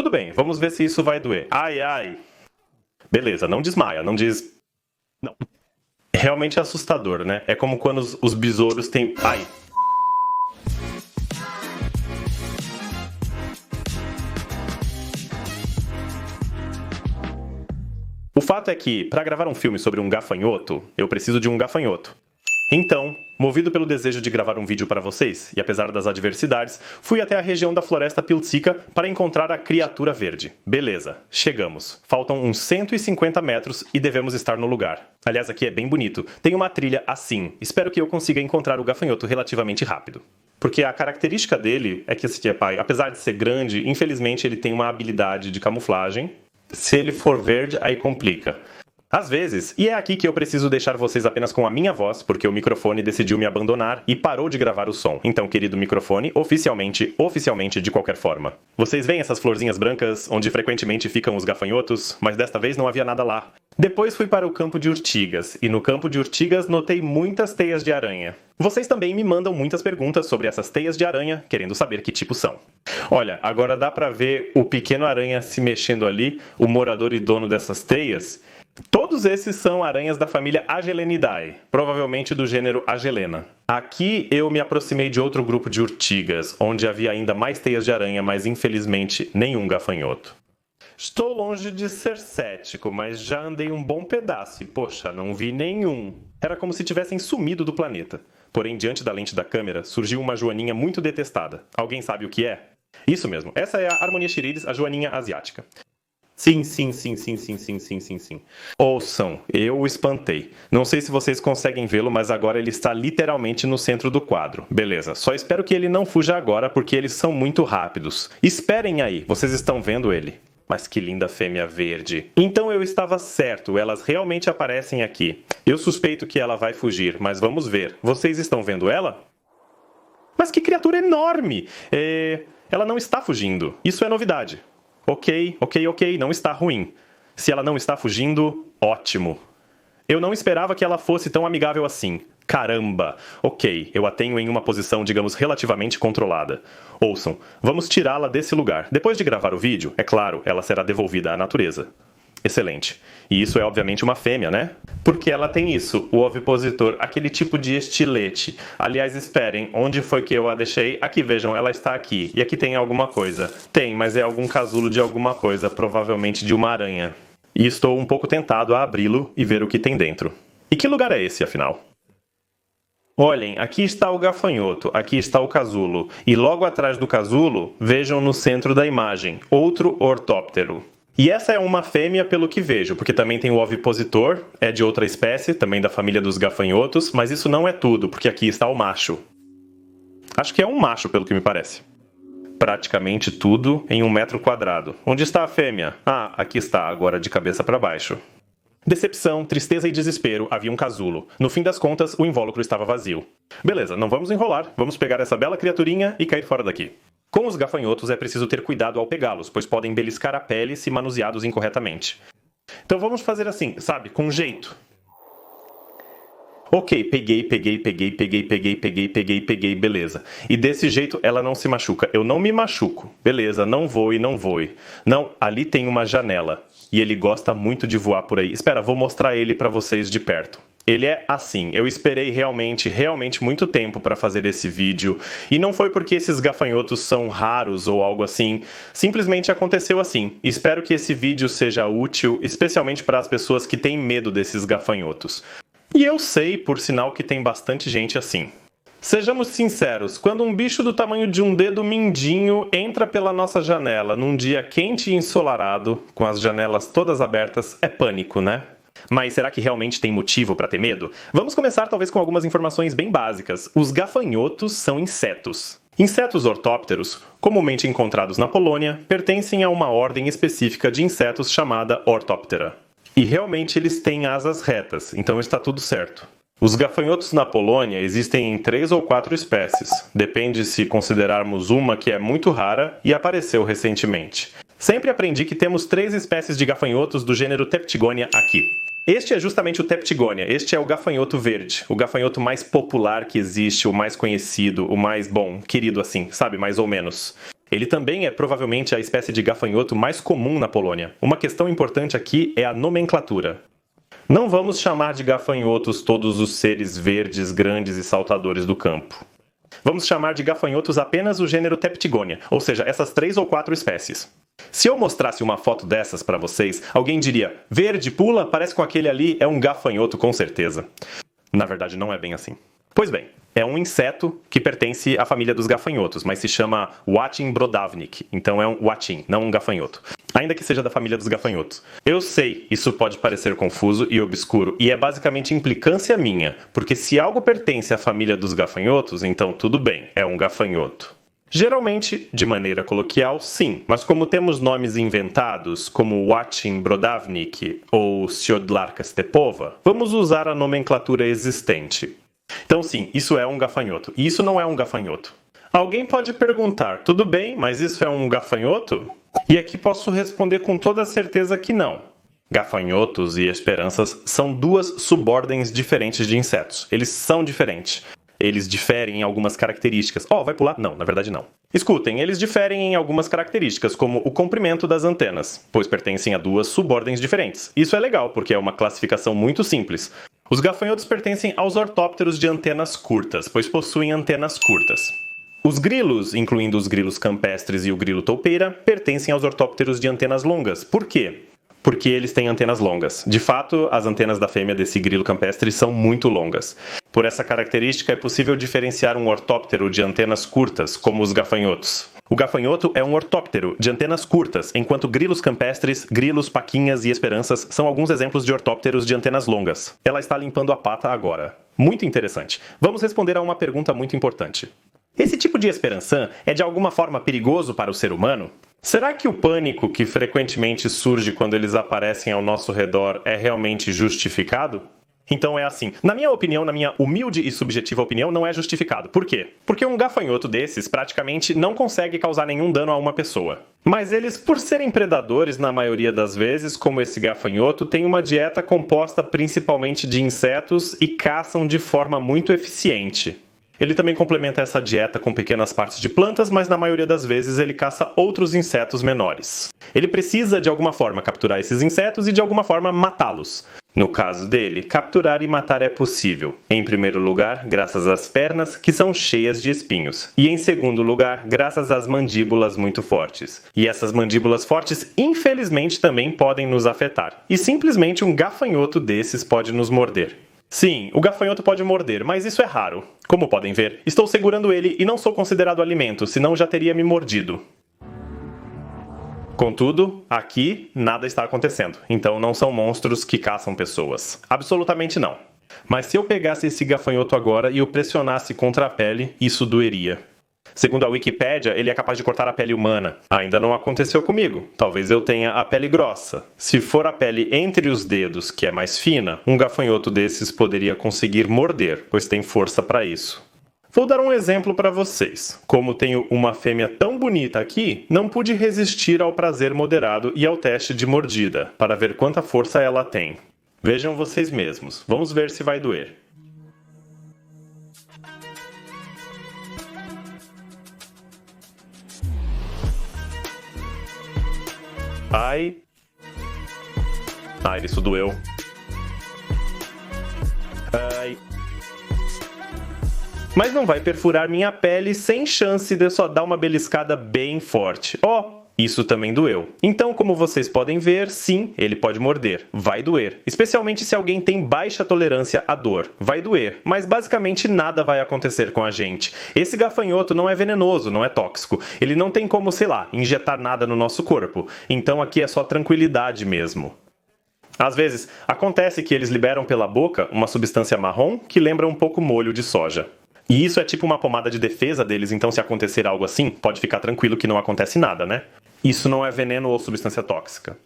Tudo bem, vamos ver se isso vai doer. Ai, ai. Beleza, não desmaia, não diz... Não. Realmente é assustador, né? É como quando os besouros têm... Ai. O fato é que, para gravar um filme sobre um gafanhoto, eu preciso de um gafanhoto. Então, movido pelo desejo de gravar um vídeo para vocês, e apesar das adversidades, fui até a região da floresta Piltzica para encontrar a criatura verde. Beleza, chegamos. Faltam uns 150 metros e devemos estar no lugar. Aliás, aqui é bem bonito. Tem uma trilha assim. Espero que eu consiga encontrar o gafanhoto relativamente rápido. Porque a característica dele é que esse pai, apesar de ser grande, infelizmente ele tem uma habilidade de camuflagem. Se ele for verde, aí complica. Às vezes, e é aqui que eu preciso deixar vocês apenas com a minha voz, porque o microfone decidiu me abandonar e parou de gravar o som. Então, querido microfone, oficialmente, de qualquer forma. Vocês veem essas florzinhas brancas, onde frequentemente ficam os gafanhotos, mas desta vez não havia nada lá. Depois fui para o campo de urtigas, e no campo de urtigas notei muitas teias de aranha. Vocês também me mandam muitas perguntas sobre essas teias de aranha, querendo saber que tipo são. Olha, agora dá pra ver o pequeno aranha se mexendo ali, o morador e dono dessas teias. Todos esses são aranhas da família Agelenidae, provavelmente do gênero Agelena. Aqui eu me aproximei de outro grupo de urtigas, onde havia ainda mais teias de aranha, mas infelizmente nenhum gafanhoto. Estou longe de ser cético, mas já andei um bom pedaço e, poxa, não vi nenhum. Era como se tivessem sumido do planeta. Porém, diante da lente da câmera, surgiu uma joaninha muito detestada. Alguém sabe o que é? Isso mesmo, essa é a Harmonia cheiridis, a joaninha asiática. Sim. Ouçam, eu o espantei. Não sei se vocês conseguem vê-lo, mas agora ele está literalmente no centro do quadro. Beleza, só espero que ele não fuja agora, porque eles são muito rápidos. Esperem aí, vocês estão vendo ele. Mas que linda fêmea verde. Então eu estava certo, elas realmente aparecem aqui. Eu suspeito que ela vai fugir, mas vamos ver. Vocês estão vendo ela? Mas que criatura enorme! Ela não está fugindo. Isso é novidade. Ok, não está ruim. Se ela não está fugindo, ótimo. Eu não esperava que ela fosse tão amigável assim. Caramba! Ok, eu a tenho em uma posição, digamos, relativamente controlada. Ouçam, vamos tirá-la desse lugar. Depois de gravar o vídeo, é claro, ela será devolvida à natureza. Excelente. E isso é obviamente uma fêmea, né? Porque ela tem isso, o ovipositor, aquele tipo de estilete. Aliás, esperem, onde foi que eu a deixei? Aqui, vejam, ela está aqui. E aqui tem alguma coisa. Tem, mas é algum casulo de alguma coisa, provavelmente de uma aranha. E estou um pouco tentado a abri-lo e ver o que tem dentro. E que lugar é esse, afinal? Olhem, aqui está o gafanhoto, aqui está o casulo. E logo atrás do casulo, vejam no centro da imagem, outro ortóptero. E essa é uma fêmea pelo que vejo, porque também tem o ovipositor, é de outra espécie, também da família dos gafanhotos, mas isso não é tudo, porque aqui está o macho. Acho que é um macho, pelo que me parece. Praticamente tudo em 1 metro quadrado. Onde está a fêmea? Ah, aqui está, agora de cabeça para baixo. Decepção, tristeza e desespero, havia um casulo. No fim das contas, o invólucro estava vazio. Beleza, não vamos enrolar, vamos pegar essa bela criaturinha e cair fora daqui. Com os gafanhotos é preciso ter cuidado ao pegá-los, pois podem beliscar a pele se manuseados incorretamente. Então vamos fazer assim, sabe, com jeito. Ok, peguei, beleza. E desse jeito ela não se machuca. Eu não me machuco. Beleza, não voe. Não, ali tem uma janela. E ele gosta muito de voar por aí. Espera, vou mostrar ele pra vocês de perto. Ele é assim, eu esperei realmente muito tempo para fazer esse vídeo, e não foi porque esses gafanhotos são raros ou algo assim, simplesmente aconteceu assim. Espero que esse vídeo seja útil, especialmente para as pessoas que têm medo desses gafanhotos. E eu sei, por sinal, que tem bastante gente assim. Sejamos sinceros, quando um bicho do tamanho de um dedo mindinho entra pela nossa janela num dia quente e ensolarado, com as janelas todas abertas, é pânico, né? Mas será que realmente tem motivo para ter medo? Vamos começar talvez com algumas informações bem básicas. Os gafanhotos são insetos. Insetos ortópteros, comumente encontrados na Polônia, pertencem a uma ordem específica de insetos chamada Orthoptera. E realmente eles têm asas retas, então está tudo certo. Os gafanhotos na Polônia existem em 3 ou 4 espécies. Depende se considerarmos uma que é muito rara e apareceu recentemente. Sempre aprendi que temos 3 espécies de gafanhotos do gênero Teptigonia aqui. Este é justamente o Teptigonia, este é o gafanhoto verde, o gafanhoto mais popular que existe, o mais conhecido, o mais, bom, querido assim, sabe, mais ou menos. Ele também é provavelmente a espécie de gafanhoto mais comum na Polônia. Uma questão importante aqui é a nomenclatura. Não vamos chamar de gafanhotos todos os seres verdes, grandes e saltadores do campo. Vamos chamar de gafanhotos apenas o gênero Teptigonia, ou seja, essas 3 ou 4 espécies. Se eu mostrasse uma foto dessas para vocês, alguém diria: verde, pula, parece com aquele ali, é um gafanhoto com certeza. Na verdade, não é bem assim. Pois bem, é um inseto que pertence à família dos gafanhotos, mas se chama Watchin brodavnik, então é um watchin, não um gafanhoto. Ainda que seja da família dos gafanhotos. Eu sei, isso pode parecer confuso e obscuro, e é basicamente implicância minha, porque se algo pertence à família dos gafanhotos, então tudo bem, é um gafanhoto. Geralmente, de maneira coloquial, sim, mas como temos nomes inventados, como Watchin brodavnik ou Siodlarka stepova, vamos usar a nomenclatura existente. Então sim, isso é um gafanhoto. E isso não é um gafanhoto. Alguém pode perguntar, tudo bem, mas isso é um gafanhoto? E aqui posso responder com toda certeza que não. Gafanhotos e esperanças são 2 subordens diferentes de insetos. Eles são diferentes. Eles diferem em algumas características. Vai pular? Não, na verdade não. Escutem, eles diferem em algumas características, como o comprimento das antenas, pois pertencem a 2 subordens diferentes. Isso é legal, porque é uma classificação muito simples. Os gafanhotos pertencem aos ortópteros de antenas curtas, pois possuem antenas curtas. Os grilos, incluindo os grilos campestres e o grilo toupeira, pertencem aos ortópteros de antenas longas. Por quê? Porque eles têm antenas longas. De fato, as antenas da fêmea desse grilo campestre são muito longas. Por essa característica, é possível diferenciar um ortóptero de antenas curtas, como os gafanhotos. O gafanhoto é um ortóptero de antenas curtas, enquanto grilos campestres, grilos, paquinhas e esperanças são alguns exemplos de ortópteros de antenas longas. Ela está limpando a pata agora. Muito interessante. Vamos responder a uma pergunta muito importante. Esse tipo de esperança é de alguma forma perigoso para o ser humano? Será que o pânico que frequentemente surge quando eles aparecem ao nosso redor é realmente justificado? Então é assim, na minha opinião, na minha humilde e subjetiva opinião, não é justificado. Por quê? Porque um gafanhoto desses praticamente não consegue causar nenhum dano a uma pessoa. Mas eles, por serem predadores na maioria das vezes, como esse gafanhoto, têm uma dieta composta principalmente de insetos e caçam de forma muito eficiente. Ele também complementa essa dieta com pequenas partes de plantas, mas na maioria das vezes ele caça outros insetos menores. Ele precisa de alguma forma capturar esses insetos e de alguma forma matá-los. No caso dele, capturar e matar é possível. Em primeiro lugar, graças às pernas, que são cheias de espinhos. E em segundo lugar, graças às mandíbulas muito fortes. E essas mandíbulas fortes, infelizmente, também podem nos afetar. E simplesmente um gafanhoto desses pode nos morder. Sim, o gafanhoto pode morder, mas isso é raro. Como podem ver, estou segurando ele e não sou considerado alimento, senão já teria me mordido. Contudo, aqui nada está acontecendo, então não são monstros que caçam pessoas. Absolutamente não. Mas se eu pegasse esse gafanhoto agora e o pressionasse contra a pele, isso doeria. Segundo a Wikipédia, ele é capaz de cortar a pele humana. Ainda não aconteceu comigo. Talvez eu tenha a pele grossa. Se for a pele entre os dedos, que é mais fina, um gafanhoto desses poderia conseguir morder, pois tem força para isso. Vou dar um exemplo para vocês. Como tenho uma fêmea tão bonita aqui, não pude resistir ao prazer moderado e ao teste de mordida, para ver quanta força ela tem. Vejam vocês mesmos. Vamos ver se vai doer. Ai, isso doeu. Ai. Mas não vai perfurar minha pele sem chance de só dar uma beliscada bem forte. Isso também doeu. Então, como vocês podem ver, sim, ele pode morder. Vai doer. Especialmente se alguém tem baixa tolerância à dor. Vai doer. Mas basicamente nada vai acontecer com a gente. Esse gafanhoto não é venenoso, não é tóxico. Ele não tem como, injetar nada no nosso corpo. Então aqui é só tranquilidade mesmo. Às vezes, acontece que eles liberam pela boca uma substância marrom que lembra um pouco molho de soja. E isso é tipo uma pomada de defesa deles, então se acontecer algo assim, pode ficar tranquilo que não acontece nada, né? Isso não é veneno ou substância tóxica.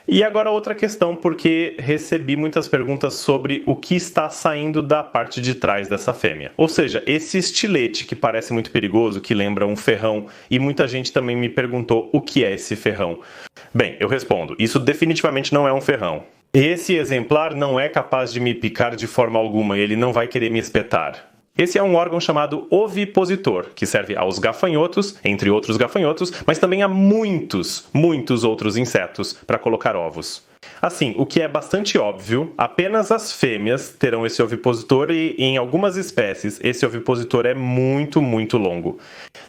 E agora outra questão, porque recebi muitas perguntas sobre o que está saindo da parte de trás dessa fêmea. Ou seja, esse estilete que parece muito perigoso, que lembra um ferrão, e muita gente também me perguntou o que é esse ferrão. Bem, eu respondo, isso definitivamente não é um ferrão. Esse exemplar não é capaz de me picar de forma alguma, ele não vai querer me espetar. Esse é um órgão chamado ovipositor, que serve aos gafanhotos, entre outros gafanhotos, mas também a muitos outros insetos para colocar ovos. Assim, o que é bastante óbvio, apenas as fêmeas terão esse ovipositor e, em algumas espécies, esse ovipositor é muito longo.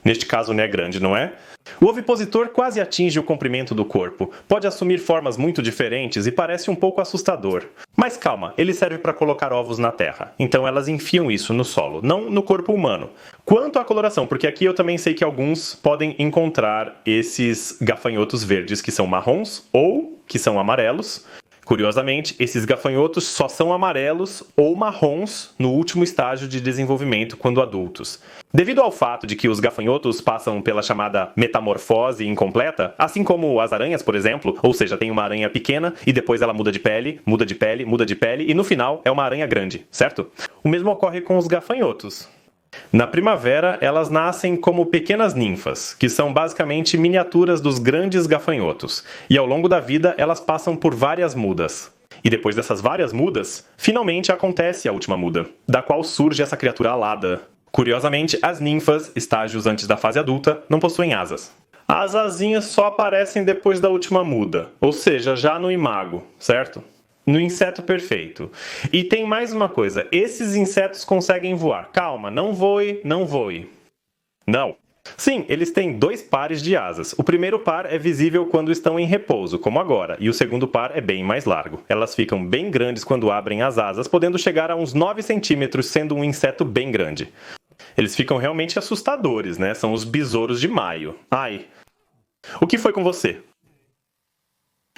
Neste caso, não é grande, não é? O ovipositor quase atinge o comprimento do corpo, pode assumir formas muito diferentes e parece um pouco assustador. Mas calma, ele serve para colocar ovos na terra, então elas enfiam isso no solo, não no corpo humano. Quanto à coloração, porque aqui eu também sei que alguns podem encontrar esses gafanhotos verdes que são marrons ou que são amarelos. Curiosamente, esses gafanhotos só são amarelos ou marrons no último estágio de desenvolvimento quando adultos. Devido ao fato de que os gafanhotos passam pela chamada metamorfose incompleta, assim como as aranhas, por exemplo, ou seja, tem uma aranha pequena e depois ela muda de pele e no final é uma aranha grande, certo? O mesmo ocorre com os gafanhotos. Na primavera, elas nascem como pequenas ninfas, que são basicamente miniaturas dos grandes gafanhotos, e ao longo da vida elas passam por várias mudas. E depois dessas várias mudas, finalmente acontece a última muda, da qual surge essa criatura alada. Curiosamente, as ninfas, estágios antes da fase adulta, não possuem asas. As asinhas só aparecem depois da última muda, ou seja, já no imago, certo? No inseto perfeito. E tem mais uma coisa, esses insetos conseguem voar. Calma, não voe. Não. Sim, eles têm 2 pares de asas. O primeiro par é visível quando estão em repouso, como agora, e o segundo par é bem mais largo. Elas ficam bem grandes quando abrem as asas, podendo chegar a uns 9 centímetros, sendo um inseto bem grande. Eles ficam realmente assustadores, né? São os besouros de maio. Ai. O que foi com você?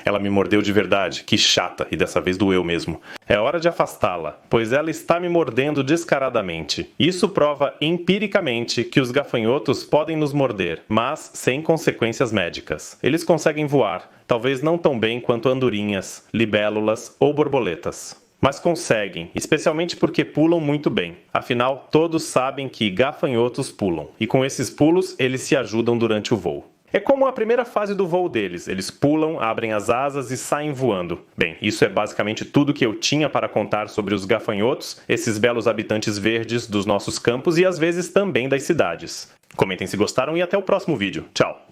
Ela me mordeu de verdade, que chata, e dessa vez doeu mesmo. É hora de afastá-la, pois ela está me mordendo descaradamente. Isso prova empiricamente que os gafanhotos podem nos morder, mas sem consequências médicas. Eles conseguem voar, talvez não tão bem quanto andorinhas, libélulas ou borboletas. Mas conseguem, especialmente porque pulam muito bem. Afinal, todos sabem que gafanhotos pulam, e com esses pulos eles se ajudam durante o voo. É como a primeira fase do voo deles. Eles pulam, abrem as asas e saem voando. Bem, isso é basicamente tudo que eu tinha para contar sobre os gafanhotos, esses belos habitantes verdes dos nossos campos e às vezes também das cidades. Comentem se gostaram e até o próximo vídeo. Tchau!